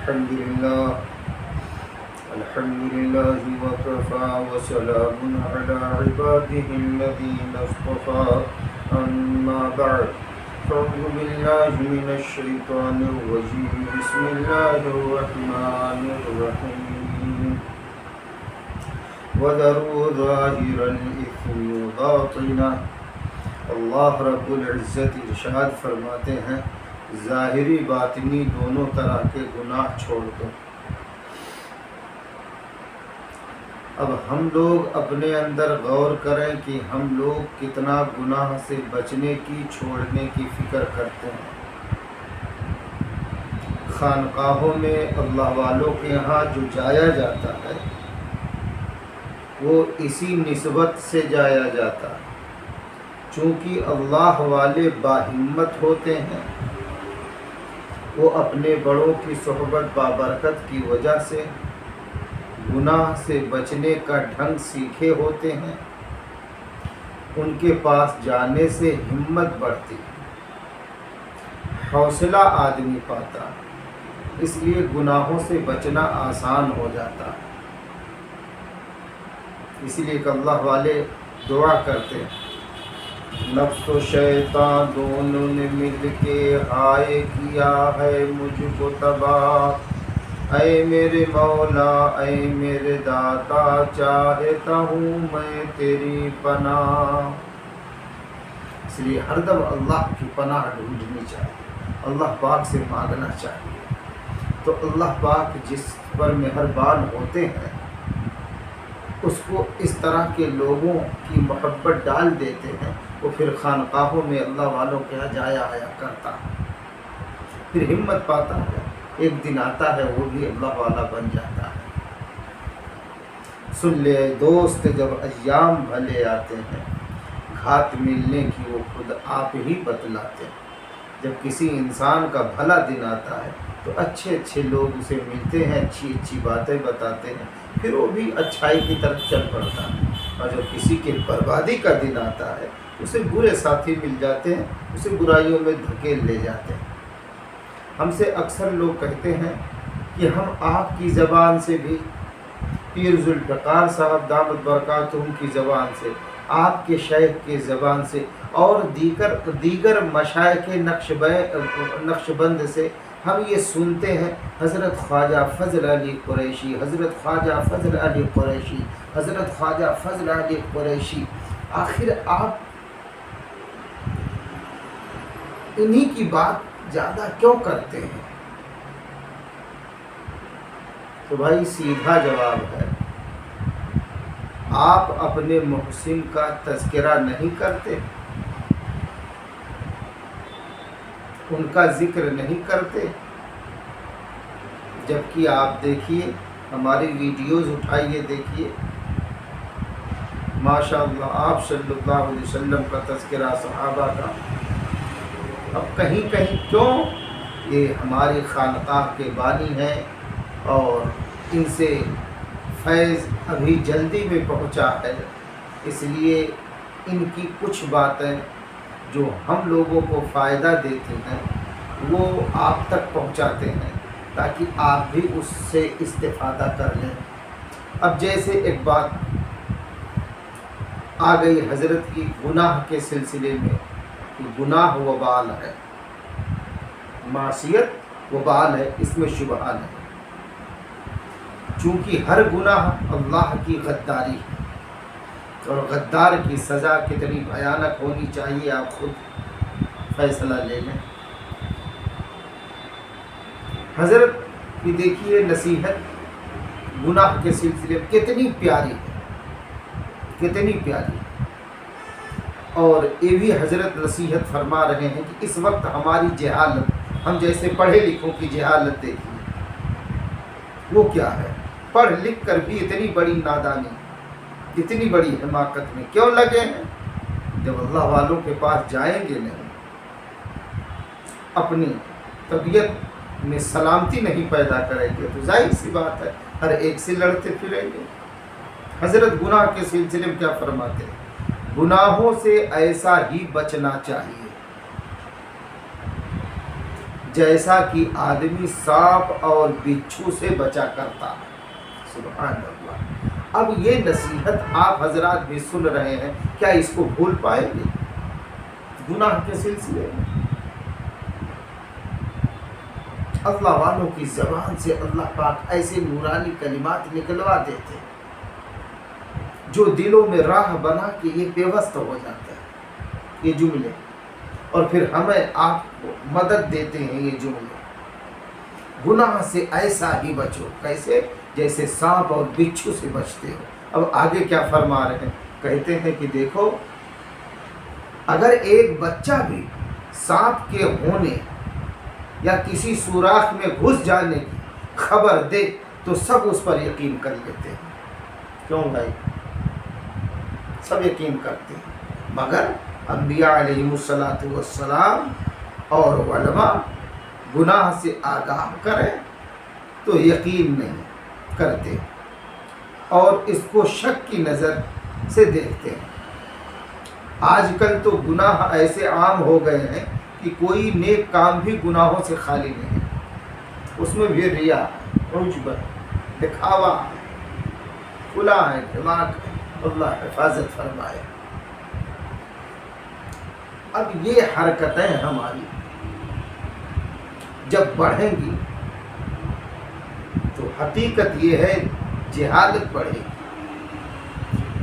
الحمد لله وكفى وسلام على عباده الذين اصطفى أما بعد فأعوذ بالله من الشيطان الرجيم بسم الله الرحمن الرحيم وذروا ظاهر الإثم وباطنه. اللہ رب العزت ارشاد فرماتے ہیں ظاہری باطنی دونوں طرح کے گناہ چھوڑ دو. اب ہم لوگ اپنے اندر غور کریں کہ ہم لوگ کتنا گناہ سے بچنے کی چھوڑنے کی فکر کرتے ہیں. خانقاہوں میں اللہ والوں کے یہاں جو جایا جاتا ہے وہ اسی نسبت سے جایا جاتا ہے. چونکہ اللہ والے باہمت ہوتے ہیں، وہ اپنے بڑوں کی صحبت بابرکت کی وجہ سے گناہ سے بچنے کا ڈھنگ سیکھے ہوتے ہیں. ان کے پاس جانے سے ہمت بڑھتی، حوصلہ آدمی پاتا، اس لیے گناہوں سے بچنا آسان ہو جاتا. اس لیے کہ اللہ والے دعا کرتے ہیں نفس و شیطان دونوں نے مل کے ہائے کیا ہے مجھ کو تباہ. اے میرے مولا اے میرے داتا چاہتا ہوں میں تیری پناہ. اس لیے ہر دم اللہ کی پناہ ڈھونڈنی چاہیے، اللہ پاک سے مانگنا چاہیے. تو اللہ پاک جس پر مہربان ہوتے ہیں اس کو اس طرح کے لوگوں کی محبت ڈال دیتے ہیں، وہ پھر خانقاہوں میں اللہ والوں کے یہاں جایا آیا کرتا ہے، پھر ہمت پاتا ہے. ایک دن آتا ہے وہ بھی اللہ والا بن جاتا ہے. سن لے دوست جب ایام بھلے آتے ہیں، گھات ملنے کی وہ خود آپ ہی بتلاتے ہیں. جب کسی انسان کا بھلا دن آتا ہے تو اچھے اچھے لوگ اسے ملتے ہیں، اچھی اچھی باتیں بتاتے ہیں، پھر وہ بھی اچھائی کی طرف چل پڑتا ہے. اور جب کسی کے بربادی کا دن آتا ہے اسے برے ساتھی مل جاتے ہیں، اسے برائیوں میں دھکیل لے جاتے ہیں. ہم سے اکثر لوگ کہتے ہیں کہ ہم آپ کی زبان سے بھی، پیر ذوالفقار صاحب دامت برکاتہم کی زبان سے، آپ کے شیخ کی زبان سے اور دیگر مشائخ نقش بند سے ہم یہ سنتے ہیں حضرت خواجہ فضل علی قریشی، حضرت خواجہ فضل علی قریشی، حضرت خواجہ فضل علی قریشی. آخر آپ انہی کی بات زیادہ کیوں کرتے ہیں؟ تو بھائی سیدھا جواب ہے، آپ اپنے محسن کا تذکرہ نہیں کرتے، ان کا ذکر نہیں کرتے. جبکہ آپ دیکھیے ہماری ویڈیوز اٹھائیے، دیکھیے ماشاء اللہ آپ صلی اللہ علیہ وسلم کا تذکرہ، صحابہ کا. اب کہیں کہیں کیوں یہ ہماری خانقاہ کے بانی ہیں اور ان سے فیض ابھی جلدی میں پہنچا ہے، اس لیے ان کی کچھ باتیں جو ہم لوگوں کو فائدہ دیتی ہیں وہ آپ تک پہنچاتے ہیں تاکہ آپ بھی اس سے استفادہ کر لیں. اب جیسے ایک بات آ گئی حضرت کی گناہ کے سلسلے میں، گناہ وبال ہے، معصیت وبال ہے، اس میں شبہ نہیں. چونکہ ہر گناہ اللہ کی غداری ہے، اور غدار کی سزا کتنی بھیانک ہونی چاہیے آپ خود فیصلہ لے لیں. حضرت کی دیکھیے نصیحت گناہ کے سلسلے میں کتنی پیاری ہے، کتنی پیاری. اور یہ بھی حضرت نصیحت فرما رہے ہیں کہ اس وقت ہماری جہالت، ہم جیسے پڑھے لکھوں کی جہالت دیکھیے وہ کیا ہے. پڑھ لکھ کر بھی اتنی بڑی نادانی، اتنی بڑی حماقت میں کیوں لگے ہیں؟ جب اللہ والوں کے پاس جائیں گے نہیں، اپنی طبیعت میں سلامتی نہیں پیدا کریں گے تو ظاہر سی بات ہے ہر ایک سے لڑتے پھریں گے. حضرت گناہ کے سلسلے میں کیا فرماتے ہیں؟ گناہوں سے ایسا ہی بچنا چاہیے جیسا کہ آدمی سانپ اور بچھو سے بچا کرتا ہے۔ سبحان اللہ۔ اب یہ نصیحت آپ حضرات بھی سن رہے ہیں، کیا اس کو بھول پائیں گے گناہ کے سلسلے میں؟ اللہ والوں کی زبان سے اللہ پاک ایسے نورانی کلمات نکلوا دیتے ہیں جو دلوں میں راہ بنا کے یہ پیوست ہو جاتا ہے یہ جملے، اور پھر ہمیں آپ کو مدد دیتے ہیں یہ جملے۔ گناہ سے ایسا ہی بچو، کیسے؟ جیسے سانپ اور بچھو سے بچتے ہو۔ اب آگے کیا فرما رہے ہیں؟ کہتے ہیں کہ دیکھو، اگر ایک بچہ بھی سانپ کے ہونے یا کسی سوراخ میں گھس جانے کی خبر دے تو سب اس پر یقین کر لیتے ہیں۔ کیوں بھائی؟ سب یقین کرتے ہیں، مگر انبیاء علیہ السلام اور علماء گناہ سے آگاہ کریں تو یقین نہیں کرتے اور اس کو شک کی نظر سے دیکھتے ہیں۔ آج کل تو گناہ ایسے عام ہو گئے ہیں کہ کوئی نیک کام بھی گناہوں سے خالی نہیں، اس میں بھی ریا، عجب، دکھاوا، کھلا ہے، دماغ ہے۔ اللہ حفاظت فرمائے۔ اب یہ حرکتیں ہماری جب بڑھیں گی تو حقیقت یہ ہے جہالت بڑھے گی،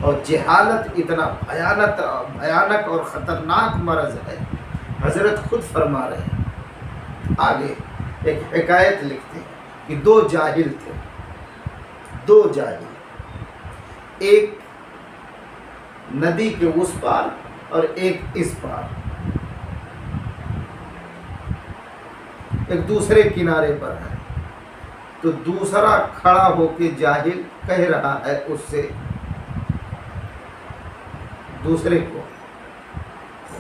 اور جہالت اتنا بھیانک اور خطرناک مرض ہے، حضرت خود فرما رہے ہیں۔ آگے ایک حکایت لکھتے ہیں کہ دو جاہل تھے، دو جاہل، ایک ندی کے اس پار اور ایک اس پار، ایک دوسرے کنارے پر ہے۔ تو دوسرا کھڑا ہو کے جاہل کہہ رہا ہے اس سے، دوسرے کو،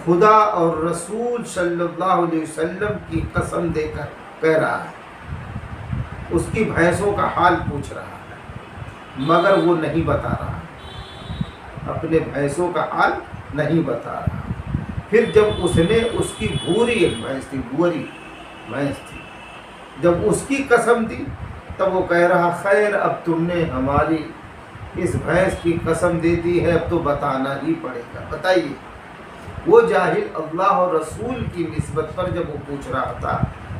خدا اور رسول صلی اللہ علیہ وسلم کی قسم دے کر کہہ رہا ہے، اس کی بھینسوں کا حال پوچھ رہا ہے، مگر وہ نہیں بتا رہا، اپنے بھینسوں کا حال نہیں بتا رہا۔ پھر جب اس نے اس کی بھوری ایک بھینس تھی، بھوری بھینس تھی، جب اس کی قسم دی تب وہ کہہ رہا، خیر اب تم نے ہماری اس بھینس کی قسم دے دی ہے، اب تو بتانا ہی پڑے گا، بتائیے۔ وہ جاہل اللہ اور رسول کی نسبت پر جب وہ پوچھ رہا تھا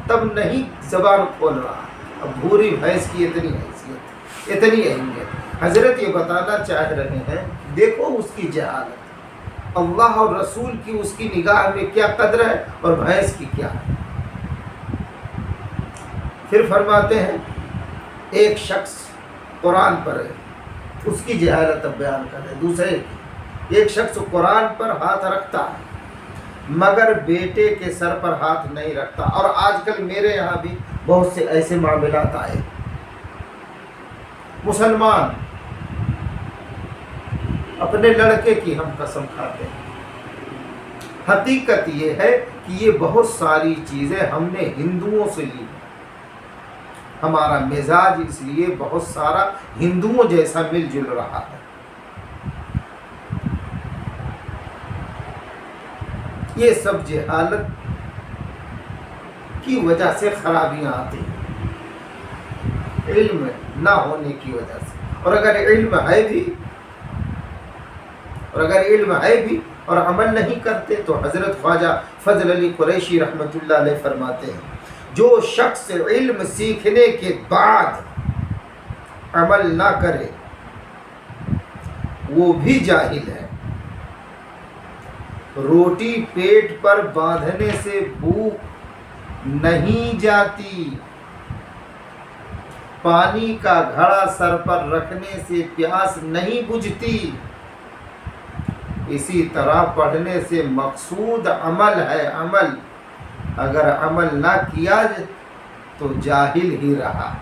تب نہیں زبان کھول رہا، اب بھوری بھینس کی اتنی حیثیت، اتنی اہمیت۔ حضرت یہ بتانا چاہ رہے ہیں، دیکھو اس کی جہالت، اللہ اور رسول کی اس کی نگاہ میں کیا قدر ہے اور بھینس کی کیا ہے۔ پھر فرماتے ہیں ایک شخص قرآن پر ہے، اس کی جہالت اب بیان کر رہے، دوسرے ایک شخص قرآن پر ہاتھ رکھتا ہے مگر بیٹے کے سر پر ہاتھ نہیں رکھتا، اور آج کل میرے یہاں بھی بہت سے ایسے معاملات آئے، مسلمان اپنے لڑکے کی ہم قسم کھاتے ہیں۔ حقیقت یہ ہے کہ یہ بہت ساری چیزیں ہم نے ہندوؤں سے لی، ہمارا مزاج اس لیے بہت سارا ہندوؤں جیسا مل جل رہا ہے۔ یہ سب جہالت کی وجہ سے خرابیاں آتی ہیں، علم نہ ہونے کی وجہ سے۔ اور اگر علم ہے بھی اور عمل نہیں کرتے تو حضرت خواجہ فضل علی قریشی رحمۃ اللہ علیہ فرماتے ہیں، جو شخص علم سیکھنے کے بعد عمل نہ کرے وہ بھی جاہل ہے۔ روٹی پیٹ پر باندھنے سے بھوک نہیں جاتی، پانی کا گھڑا سر پر رکھنے سے پیاس نہیں بجھتی، اسی طرح پڑھنے سے مقصود عمل ہے، عمل اگر عمل نہ کیا تو جاہل ہی رہا۔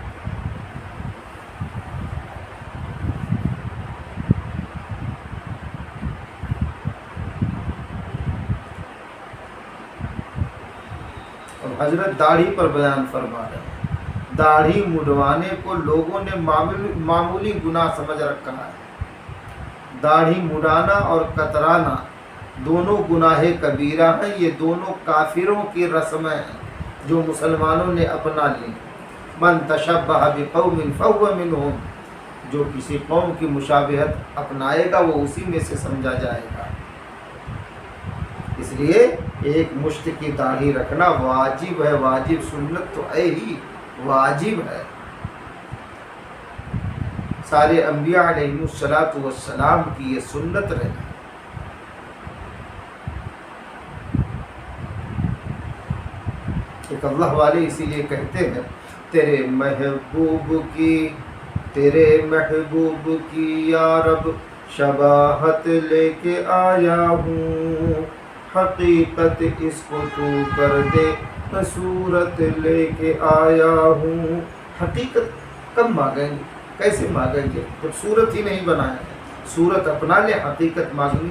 اور حضرت داڑھی پر بیان فرما رہے ہیں، داڑھی مڈوانے کو لوگوں نے معمولی گناہ سمجھ رکھا ہے۔ داڑھی مڈانا اور کترانا دونوں گناہ کبیرہ ہیں، یہ دونوں کافروں کی رسمیں ہیں، جو مسلمانوں نے اپنا لی. من تشبہ بقوم فہو منہم، جو کسی قوم کی مشابہت اپنائے گا وہ اسی میں سے سمجھا جائے گا. اس لیے ایک مشت کی داڑھی رکھنا واجب ہے. واجب سنت تو ہے ہی، واجب ہے. سارے انبیاء علیہ السلام کی یہ سنت رہی. ایک اللہ والے اسی لیے کہتے ہیں تیرے محبوب کی یا رب شباہت لے کے آیا ہوں، حقیقت اس کو تو کر دے صورت لے کے آیا ہوں. حقیقت کب مانگیں گے، کیسے مانگیں گے جب صورت ہی نہیں بنایا ہے؟ صورت اپنا لے، حقیقت مانگنی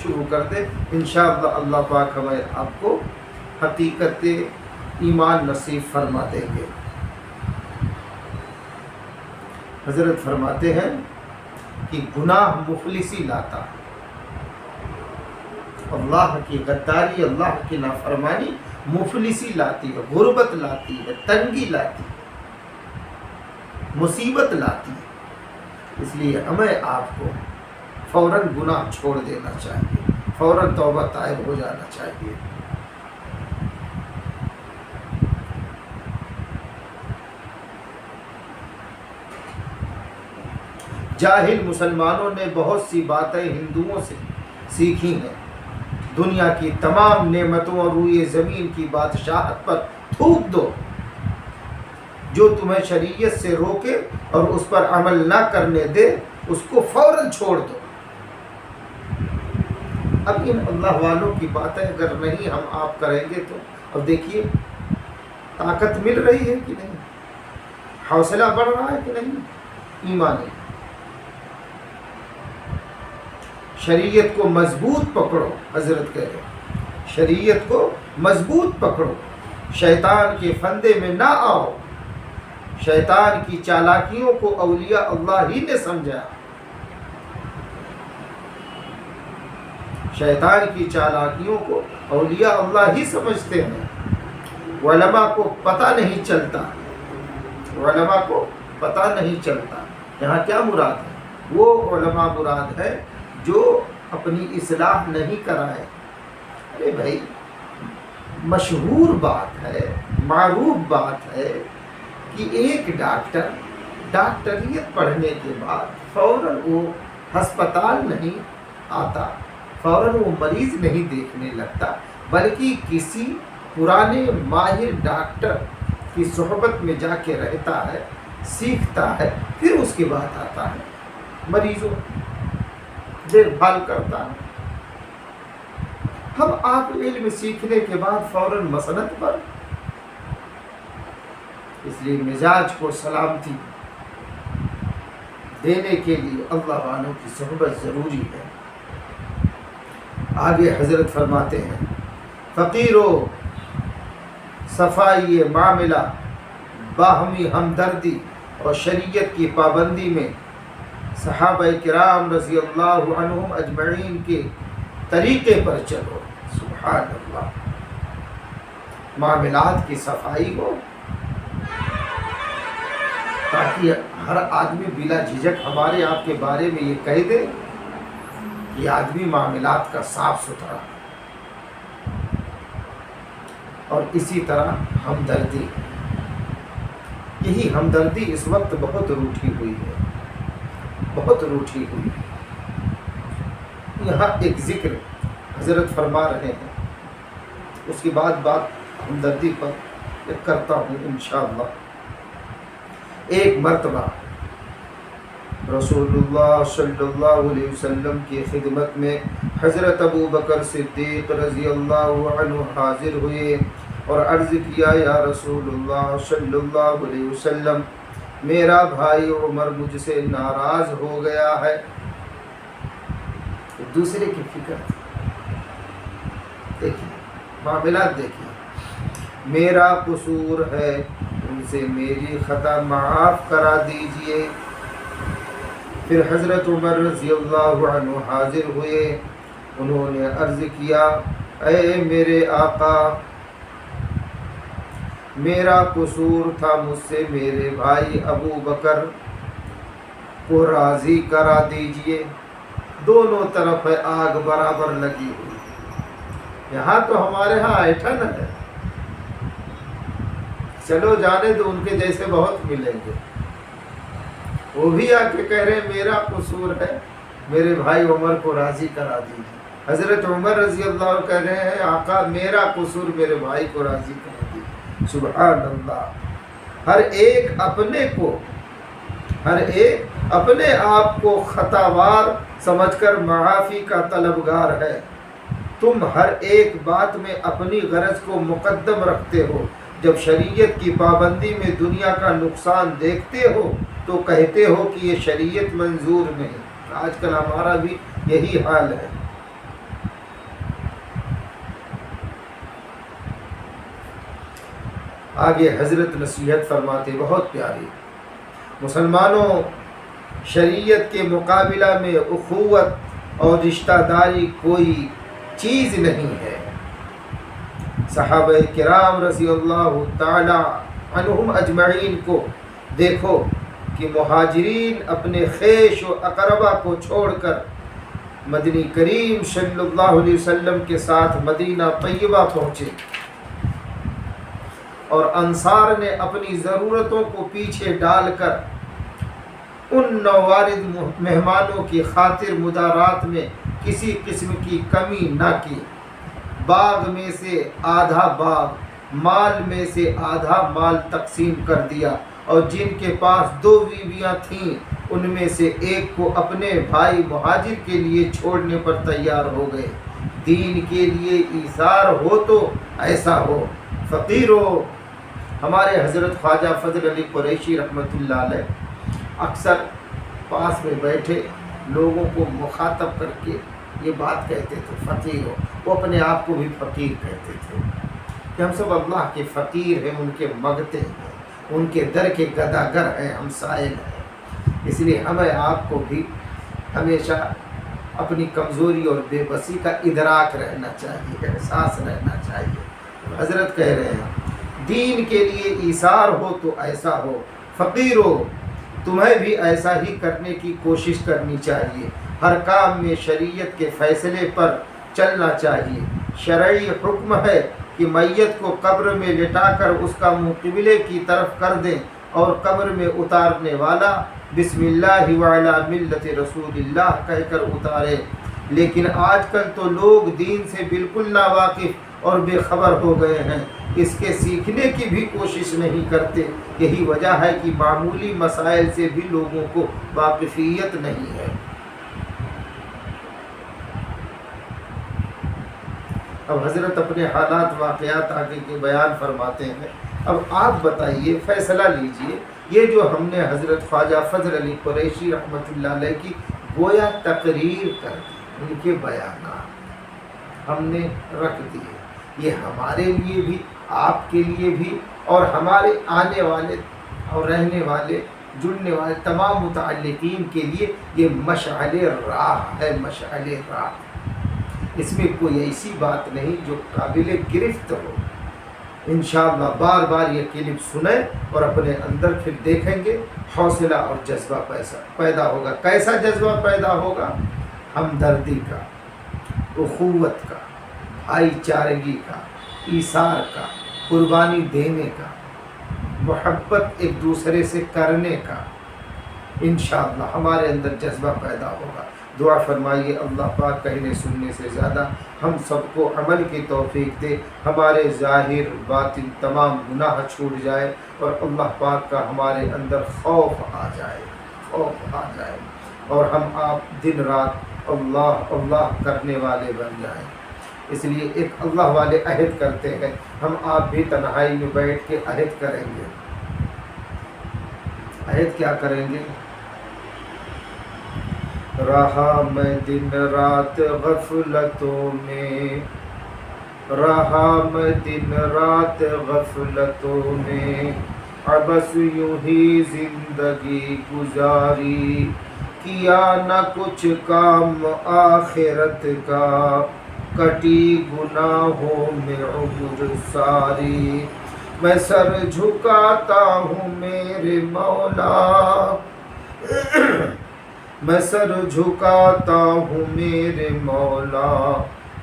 شروع کر دے. انشاءاللہ اللہ پاک ہمیں آپ کو حقیقت ایمان نصیب فرما دیں گے. حضرت فرماتے ہیں کہ گناہ مفلسی لاتا، اللہ کی غداری، اللہ کی نافرمانی مفلسی لاتی ہے، غربت لاتی ہے، تنگی لاتی ہے، مصیبت لاتی ہے. اس لیے ہمیں آپ کو فوراً گناہ چھوڑ دینا چاہیے، فوراً توبہ طائب ہو جانا چاہیے. جاہل مسلمانوں نے بہت سی باتیں ہندوؤں سے سیکھی ہیں. دنیا کی تمام نعمتوں اور روئے زمین کی بادشاہت پر تھوک دو، جو تمہیں شریعت سے روکے اور اس پر عمل نہ کرنے دے اس کو فوراً چھوڑ دو. اب ان اللہ والوں کی باتیں اگر نہیں ہم آپ کریں گے تو اب دیکھیے طاقت مل رہی ہے کہ نہیں، حوصلہ بڑھ رہا ہے کہ نہیں ایمانی. شریعت کو مضبوط پکڑو، حضرت کہہ رہے شریعت کو مضبوط پکڑو، شیطان کے فندے میں نہ آؤ. شیطان کی چالاکیوں کو اولیاء اللہ ہی نے سمجھا. شیطان کی چالاکیوں کو اولیاء اللہ ہی سمجھتے ہیں. علماء کو پتہ نہیں چلتا، علماء کو پتہ نہیں چلتا. یہاں کیا مراد ہے؟ وہ علماء مراد ہے جو اپنی اصلاح نہیں کرائے. ارے بھائی مشہور بات ہے، معروف بات ہے کہ ایک ڈاکٹر ڈاکٹریت پڑھنے کے بعد فوراً وہ ہسپتال نہیں آتا، فوراً وہ مریض نہیں دیکھنے لگتا، بلکہ کسی پرانے ماہر ڈاکٹر کی صحبت میں جا کے رہتا ہے، سیکھتا ہے، پھر اس کے بعد آتا ہے مریضوں دیکھ بھال کرتا ہے. ہم آپ علم سیکھنے کے بعد فوراً مسند پر. اس لیے مزاج کو سلامتی دینے کے لیے اللہ والوں کی صحبت ضروری ہے. آگے حضرت فرماتے ہیں فقیرو صفائی معاملہ، باہمی ہمدردی اور شریعت کی پابندی میں صحابہ کرام رضی اللہ عنہم اجمعین کے طریقے پر چلو. سبحان اللہ. معاملات کی صفائی ہو تاکہ ہر آدمی بلا جھجک ہمارے آپ کے بارے میں یہ کہہ دے یہ آدمی معاملات کا صاف ستھرا. اور اسی طرح ہمدردی، یہی ہمدردی اس وقت بہت روٹھی ہوئی ہے، بہت روٹھی ہوئی. یہاں ایک ذکر حضرت فرما رہے ہیں، اس کے بعد بات ہمدردی پر کرتا ہوں انشاءاللہ. ایک مرتبہ رسول اللہ صلی اللہ علیہ وسلم کی خدمت میں حضرت ابو بکر صدیق رضی اللہ عنہ حاضر ہوئے اور عرض کیا یا رسول اللہ صلی اللہ علیہ وسلم، میرا بھائی عمر مجھ سے ناراض ہو گیا ہے. دوسرے کی فکر تھی. دیکھیے معاملات دیکھیے، میرا قصور ہے، ان سے میری خطا معاف کرا دیجئے. پھر حضرت عمر رضی اللہ عنہ حاضر ہوئے، انہوں نے عرض کیا اے میرے آقا، میرا قصور تھا مجھ سے میرے بھائی ابو بکر کو راضی کرا دیجئے۔ دونوں طرف ہے آگ برابر لگی ہوئی، یہاں تو ہمارے ہاں ایٹھن ہے، چلو جانے دو، ان کے جیسے بہت ملیں گے۔ وہ بھی آ کے کہہ رہے ہیں میرا قصور ہے، میرے بھائی عمر کو راضی کرا دیجیے۔ حضرت عمر رضی اللہ عنہ کہہ رہے ہیں آقا میرا قصور میرے بھائی کو راضی کرا دیجیے۔ سبحان اللہ، ہر ایک اپنے آپ کو خطاوار سمجھ کر معافی کا طلبگار ہے۔ تم ہر ایک بات میں اپنی غرض کو مقدم رکھتے ہو، جب شریعت کی پابندی میں دنیا کا نقصان دیکھتے ہو تو کہتے ہو کہ یہ شریعت منظور نہیں۔ آج کل ہمارا بھی یہی حال ہے۔ آگے حضرت نصیحت فرماتے بہت پیاری، مسلمانوں شریعت کے مقابلہ میں اخوت اور رشتہ داری کوئی چیز نہیں ہے۔ صحابہ کرام رضی اللہ تعالی عنہم اجمعین کو دیکھو کہ مہاجرین اپنے خیش و اقربا کو چھوڑ کر مدنی کریم صلی اللہ علیہ وسلم کے ساتھ مدینہ طیبہ پہنچے، اور انصار نے اپنی ضرورتوں کو پیچھے ڈال کر ان نوارد مہمانوں کی خاطر مدارات میں کسی قسم کی کمی نہ کی۔ باغ میں سے آدھا باغ، مال میں سے آدھا مال تقسیم کر دیا، اور جن کے پاس 2 بیویاں تھیں ان میں سے ایک کو اپنے بھائی مہاجر کے لیے چھوڑنے پر تیار ہو گئے۔ دین کے لیے ایثار ہو تو ایسا ہو۔ فقیروں، ہمارے حضرت خواجہ فضل علی قریشی رحمۃ اللہ علیہ اکثر پاس میں بیٹھے لوگوں کو مخاطب کر کے یہ بات کہتے تھے، فقیر ہو۔ وہ اپنے آپ کو بھی فقیر کہتے تھے کہ ہم سب اللہ کے فقیر ہیں، ان کے مغتے ہیں، ان کے در کے گداگر ہیں، ہم سائل ہیں۔ اس لیے ہمیں آپ کو بھی ہمیشہ اپنی کمزوری اور بے بسی کا ادراک رہنا چاہیے، احساس رہنا چاہیے۔ حضرت کہہ رہے ہیں دین کے لیے ایثار ہو تو ایسا ہو۔ فقیرو، تمہیں بھی ایسا ہی کرنے کی کوشش کرنی چاہیے۔ ہر کام میں شریعت کے فیصلے پر چلنا چاہیے۔ شرعی حکم ہے کہ میت کو قبر میں لٹا کر اس کا منہ قبلے کی طرف کر دیں، اور قبر میں اتارنے والا بسم اللہ وعلی ملت رسول اللہ کہہ کر اتارے۔ لیکن آج کل تو لوگ دین سے بالکل ناواقف اور بے خبر ہو گئے ہیں، اس کے سیکھنے کی بھی کوشش نہیں کرتے۔ یہی وجہ ہے کہ معمولی مسائل سے بھی لوگوں کو واقفیت نہیں ہے۔ اب حضرت اپنے حالات واقعات آگے کے بیان فرماتے ہیں۔ اب آپ بتائیے، فیصلہ لیجئے، یہ جو ہم نے حضرت خواجہ فضل علی قریشی رحمۃ اللہ علیہ کی گویا تقریر کر دی، ان کے بیانات ہم نے رکھ دیے، یہ ہمارے لیے بھی، آپ کے لیے بھی، اور ہمارے آنے والے اور رہنے والے جڑنے والے تمام متعلقین کے لیے یہ مشعل راہ ہے، مشعل راہ۔ اس میں کوئی ایسی بات نہیں جو قابل گرفت ہو۔ انشاءاللہ بار بار یہ کلپ سنیں اور اپنے اندر پھر دیکھیں گے، حوصلہ اور جذبہ پیدا ہوگا۔ کیسا جذبہ پیدا ہوگا؟ ہمدردی کا، اخوت کا، بھائی چارگی کا، ایثار کا، قربانی دینے کا، محبت ایک دوسرے سے کرنے کا۔ انشاءاللہ ہمارے اندر جذبہ پیدا ہوگا۔ دعا فرمائیے اللہ پاک کہنے سننے سے زیادہ ہم سب کو عمل کی توفیق دے، ہمارے ظاہر باطن تمام گناہ چھوٹ جائے، اور اللہ پاک کا ہمارے اندر خوف آ جائے، اور ہم آپ دن رات اللہ اللہ کرنے والے بن جائیں۔ اس لیے ایک اللہ والے عہد کرتے ہیں، ہم آپ بھی تنہائی میں بیٹھ کے عہد کریں گے۔ عہد کیا کریں گے؟ رہا میں دن رات غفلتوں میں، رہا میں دن رات غفلتوں میں، عبث یوں ہی زندگی گزاری، کیا نہ کچھ کام آخرت کا، کٹی گناہوں میں عمر ساری۔ میں سر جھکاتا ہوں میرے مولا، میں سر جھکاتا ہوں میرے مولا،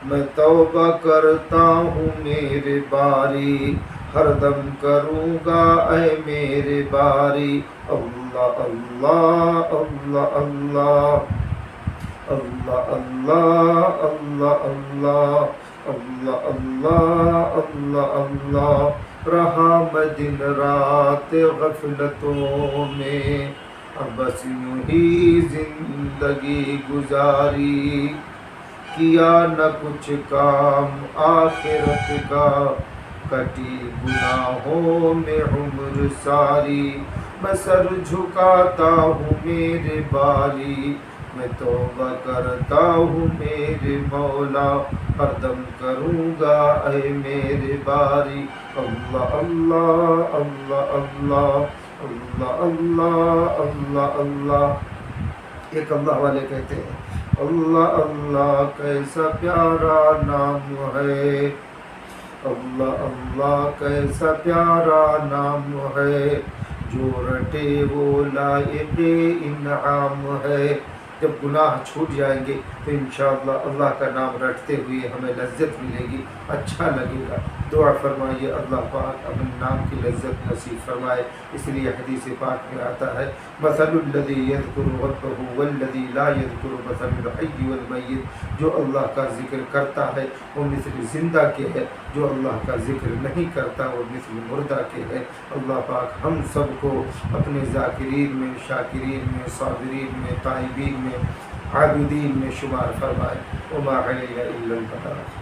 میں توبہ کرتا ہوں میرے باری، ہر دم کروں گا اے میرے باری، اللہ اللہ اللہ اللہ اللہ اللہ اللہ اللہ اللہ اللہ اللہ اللہ۔ رہا میں دن رات غفلتوں میں، اب بس یوں ہی زندگی گزاری، کیا نہ کچھ کام آخرت کا، کٹی گناہوں میں عمر ساری، میں سر جھکاتا ہوں میرے باری، میں توبہ کرتا ہوں میرے مولا، ہر دم کروں گا اے میرے باری، اللہ اللہ اللہ اللہ اللہ اللہ اللہ اللہ۔ ایک اللہ والے کہتے ہیں اللہ اللہ کیسا پیارا نام ہے، اللہ اللہ کیسا پیارا نام ہے، جو رٹے وہ لائق انعام ہے۔ جب گناہ چھوٹ جائیں گے تو انشاءاللہ اللہ کا نام رٹتے ہوئے ہمیں لذت ملے گی، اچھا لگے گا۔ دعا فرمائیے اللہ پاک اپنے نام کی لذت نصیب فرمائے۔ اس لیے حدیث پاک میں آتا ہے مثل الذی یذکر ربہ والذی لا یذکر مثل الحی والمیت، جو اللہ کا ذکر کرتا ہے وہ مثل زندہ کے ہے، جو اللہ کا ذکر نہیں کرتا وہ مثل مردہ کے ہے۔ اللہ پاک ہم سب کو اپنے ذاکرین میں، شاکرین میں، صابرین میں، تائبین میں، عابدین میں شمار فرمائے۔ وما علینا الا البلاغ۔